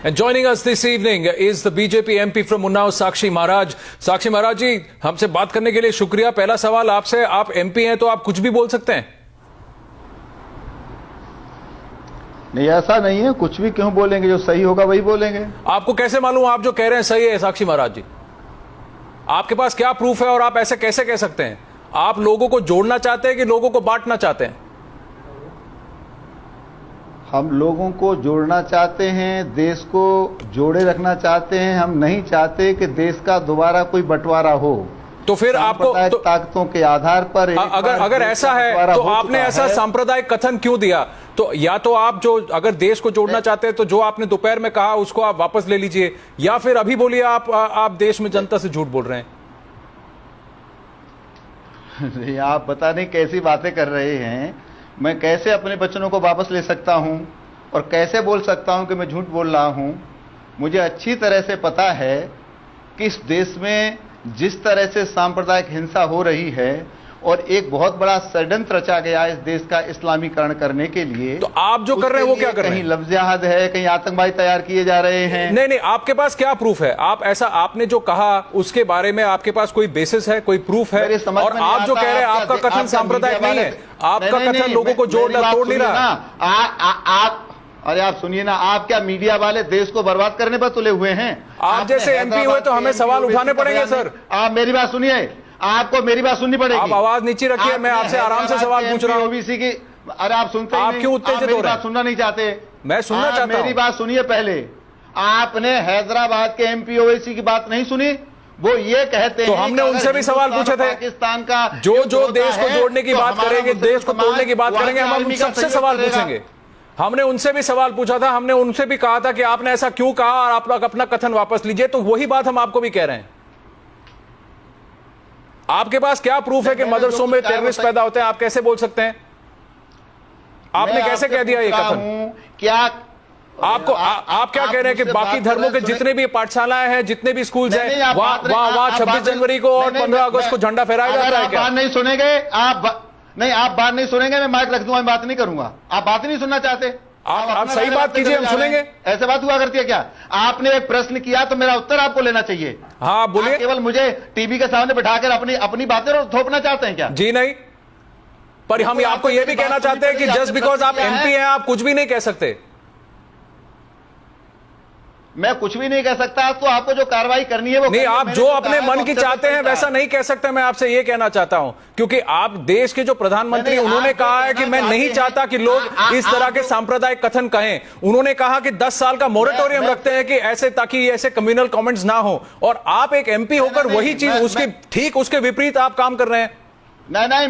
And joining us this evening is the BJP MP from Unnao, Sakshi Maharaj. Sakshi Maharaj जी, हमसे बात करने के लिए शुक्रिया। पहला सवाल आपसे, आप MP हैं तो आप कुछ भी बोल सकते हैं? नहीं, ऐसा नहीं है। कुछ भी क्यों बोलेंगे? जो सही होगा वही बोलेंगे। आपको कैसे मालूम आप जो कह रहे हैं सही है? साक्षी महाराज जी, आपके पास क्या प्रूफ है और आप ऐसे कैसे कह सकते हैं? आप लोगों को जोड़ना चाहते हैं कि लोगों को बांटना चाहते हैं? हम लोगों को जोड़ना चाहते हैं, देश को जोड़े रखना चाहते हैं। हम नहीं चाहते कि देश का दोबारा कोई बंटवारा हो। तो फिर आपको ताकतों के आधार पर अगर ऐसा है तो आपने ऐसा सांप्रदायिक कथन क्यों दिया? तो या तो आप जो अगर देश को जोड़ना चाहते हैं तो जो आपने दोपहर में कहा उसको आप वापस ले लीजिए, या फिर अभी बोलिए आप देश में जनता से झूठ बोल रहे हैं। आप पता नहीं कैसी बातें कर रहे हैं। मैं कैसे अपने वचनों को वापस ले सकता हूं और कैसे बोल सकता हूं कि मैं झूठ बोल रहा हूं? मुझे अच्छी तरह से पता है कि इस देश में जिस तरह से सांप्रदायिक हिंसा हो रही है और एक बहुत बड़ा षड्यंत्र रचा गया है इस देश का इस्लामीकरण करने के लिए, तो आप जो कर रहे हैं वो क्या कर रहे हैं? कहीं लफ्ज़ जिहाद है, कहीं आतंकवादी तैयार किए जा रहे हैं। नहीं, आपके पास क्या प्रूफ है? आप ऐसा आपने जो कहा उसके बारे में आपके पास कोई बेसिस है, कोई प्रूफ है? और आप जो कह रहे हैं आपका कथन सांप्रदायिक नहीं है, आपका कथन लोगों को तोड़ नहीं रहा। अरे आप सुनिए ना, आप क्या मीडिया वाले देश को बर्बाद करने पर तुले हुए हैं? आप जैसे एमपी हुए तो हमें सवाल उठाने पड़ेंगे सर। आप मेरी बात सुनिए, आपको मेरी बात सुननी पड़ेगी। आप आवाज नीचे रखिए, मैं आपसे आराम से सवाल पूछ रहा हूं। ओबीसी की, अरे आप सुनते हैं? आप क्यों उत्तेजित हो रहे हैं? सुनना नहीं चाहते? मैं सुनना चाहता हूं। मेरी बात सुनिए पहले। आपने हैदराबाद के एमपी ओवैसी की बात नहीं सुनी? वो ये कहते हैं, तो हमने उनसे भी सवाल पूछे थे। पाकिस्तान का जो देश को जोड़ने की बात करेंगे, देश को तोड़ने की बात करेंगे, हम उन सबसे सवाल पूछेंगे। हमने उनसे भी सवाल पूछा था, हमने उनसे भी कहा था कि आपने ऐसा क्यों कहा और आप लोग अपना कथन वापस लीजिए। तो वही बात हम आपको भी कह रहे हैं। आपके पास क्या प्रूफ है कि मदरसों में टेररिस्ट पैदा होते हैं? आप कैसे बोल सकते हैं? आपने कैसे कह दिया ये कथन? क्या आपको आप क्या कह रहे हैं कि बाकी धर्मों के जितने भी पाठशालाएं हैं, जितने भी स्कूल्स हैं, वहां 26 जनवरी को और 15 अगस्त को झंडा फहराया जाता है क्या? बात नहीं सुनेंगे आप बात नहीं सुनेंगे, मैं माइक रख दूंगा, मैं बात नहीं करूंगा। आप बात नहीं सुनना चाहते? आप सही बात कीजिए, हम सुनेंगे। ऐसे बात हुआ करती है क्या? आपने एक प्रश्न किया तो मेरा उत्तर आपको लेना चाहिए। हाँ बोलिए। केवल मुझे टीवी के सामने बिठाकर अपनी बातें थोपना चाहते हैं क्या? जी नहीं, पर हम आपको यह भी कहना चाहते हैं कि जस्ट बिकॉज आप एमपी हैं आप कुछ भी नहीं कह सकते। मैं कुछ भी नहीं कह सकता, तो आपको जो कार्रवाई करनी है वो नहीं, आप जो अपने मन की चाहते हैं वैसा नहीं कह सकते। मैं आपसे ये कहना चाहता हूं, क्योंकि आप देश के जो प्रधानमंत्री, उन्होंने कहा है कि मैं नहीं चाहता कि लोग इस तरह के सांप्रदायिक कथन कहें। उन्होंने कहा कि 10 साल का मोरेटोरियम रखते हैं कि ऐसे, ताकि ऐसे कम्युनल कमेंट्स ना हो। और आप एक एमपी होकर वही चीज उसके ठीक उसके विपरीत आप काम कर रहे हैं। नहीं,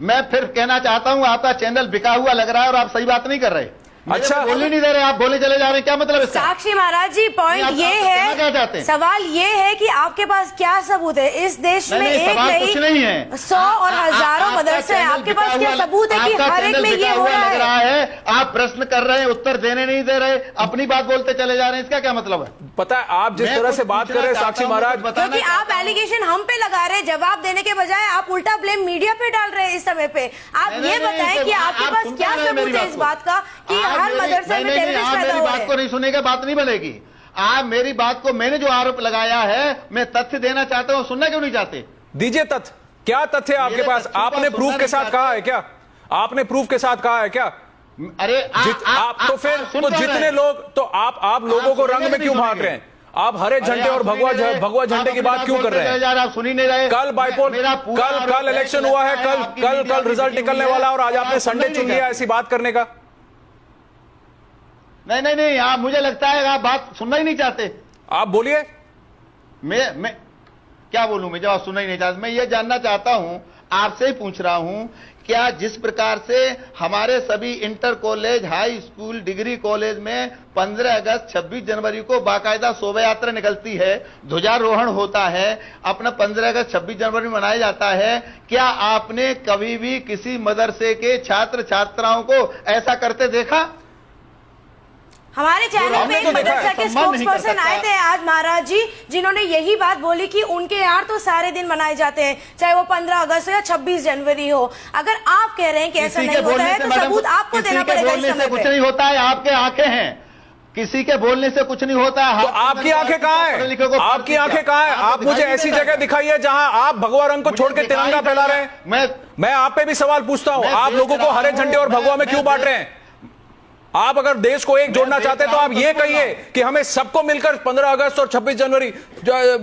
मैं फिर कहना चाहता हूं, आपका चैनल बिका हुआ लग रहा है और आप सही बात नहीं कर रहे। अच्छा, बोलने नहीं दे रहे, आप बोले चले जा रहे हैं, क्या मतलब इसका? साक्षी महाराज जी, पॉइंट ये है, सवाल ये है कि आपके पास क्या सबूत है? इस देश में एक नहीं है, 100 और हजारों मदरसे हैं। आपके पास क्या सबूत है कि हर एक में ये हो रहा है? आप प्रश्न कर रहे हैं, उत्तर देने नहीं दे रहे, अपनी बात बोलते चले जा रहे हैं, इसका क्या मतलब है? पता है आप जिस तरह से बात कर रहे हैं साक्षी महाराज, क्योंकि आप एलिगेशन हम पे लगा रहे हैं, जवाब देने के बजाय आप उल्टा ब्लेम मीडिया पे डाल रहे हैं इस समय पे। आप ये बताएं कि आपके पास क्या सबूत है इस बात का कि हर मदरसे में टेररिस्ट पैदा हो रहे हैं? बात को नहीं सुनेगा, बात नहीं बनेगी। आप मेरी बात को, मैंने जो आरोप लगाया है, मैं तथ्य देना चाहता हूं, सुनना क्यों नहीं चाहते? दीजिए तथ्य। क्या तथ्य है आपके पास? आपने प्रूफ के साथ कहा है क्या? आपने प्रूफ के साथ कहा है क्या? अरे आप तो फिर तो जितने लोग, तो आप लोगों को रंग में क्यों भाग रहे हैं? आप हरे झंडे और भगवा झंडे की बात क्यों कर रहे हैं? आप सुनी नहीं रहे। कल बाइपोल, कल इलेक्शन हुआ है, कल रिजल्ट निकलने वाला और आज आपने संडे चुन लिया ऐसी बात करने का। नहीं, आप, मुझे लगता है आप बात सुनना ही नहीं चाहते। आप बोलिए। मैं क्या बोलूं? मैं जवाब सुनना ही नहीं चाहता। मैं ये जानना चाहता हूं, आपसे ही पूछ रहा हूं, क्या जिस प्रकार से हमारे सभी inter college, high school, degree college में 15 अगस्त 26 जनवरी को बाकायदा शोभा यात्रा निकलती है, ध्वजारोहण होता है, अपना 15 अगस्त 26 जनवरी मनाया जाता है, क्या आपने कभी भी किसी मदरसे के छात्र छात्राओं को ऐसा करते देखा? हमारे चैनल पे एक मदरसा के स्पोक्स पर्सन आए थे आज महाराज जी, जिन्होंने यही बात बोली कि उनके यहाँ तो सारे दिन मनाए जाते हैं, चाहे वो 15 अगस्त हो या 26 जनवरी हो। अगर आप कह रहे हैं कि ऐसा नहीं होता है तो सबूत आपको देना पड़ेगा इस समय पे। कुछ नहीं होता है, आपके आंखें हैं। किसी के बोलने से कुछ नहीं होता है। तो आपकी आंखें कहां है? आपकी आंखें कहां है? आप मुझे ऐसी जगह दिखाइए जहां आप भगवा रंग को छोड़ के तिरंगा फैला रहे हैं। मैं आप पे भी सवाल पूछता हूं, आप लोगों को हरे झंडे और भगवा में क्यों बांट रहे हैं? आप अगर देश को एक जोड़ना चाहते हैं तो आप ये कहिए कि हमें सबको मिलकर 15 अगस्त और 26 जनवरी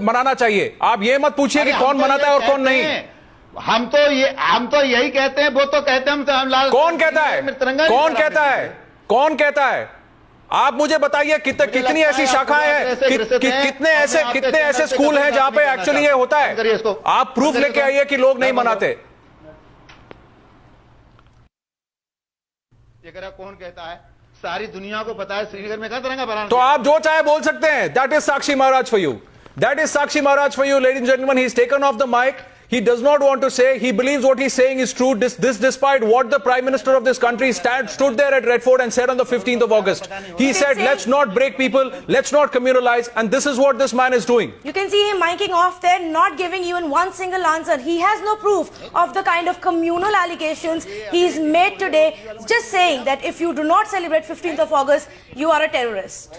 मनाना चाहिए। आप ये मत पूछिए कि कौन मनाता है और कौन नहीं। हम तो यही कहते हैं, वो तो कहते हैं हम लाल। कौन कहता है? कौन कहता है? कौन कहता है? आप मुझे बताइए कितनी ऐसी शाखाएं हैं, कितने ऐसे स्कूल हैं जहां पे एक्चुअली ये होता है? आप प्रूफ लेके आइए कि लोग नहीं मनाते। कौन कहता है? सारी दुनिया को पता है श्रीनगर में कहां तिरंगा फहराना। तो आप जो चाहे बोल सकते हैं। That is Sakshi Maharaj for you. That is Sakshi Maharaj for you, ladies and gentlemen. He's taken off the mic. He does not want to say. He believes what he's saying is true. This despite what the Prime Minister of this country stood there at Red Fort and said on the 15th of August. He said, let's not break people, let's not communalize, and this is what this man is doing. You can see him miking off there, not giving even one single answer. He has no proof of the kind of communal allegations he's made today, just saying that if you do not celebrate 15th of August, you are a terrorist.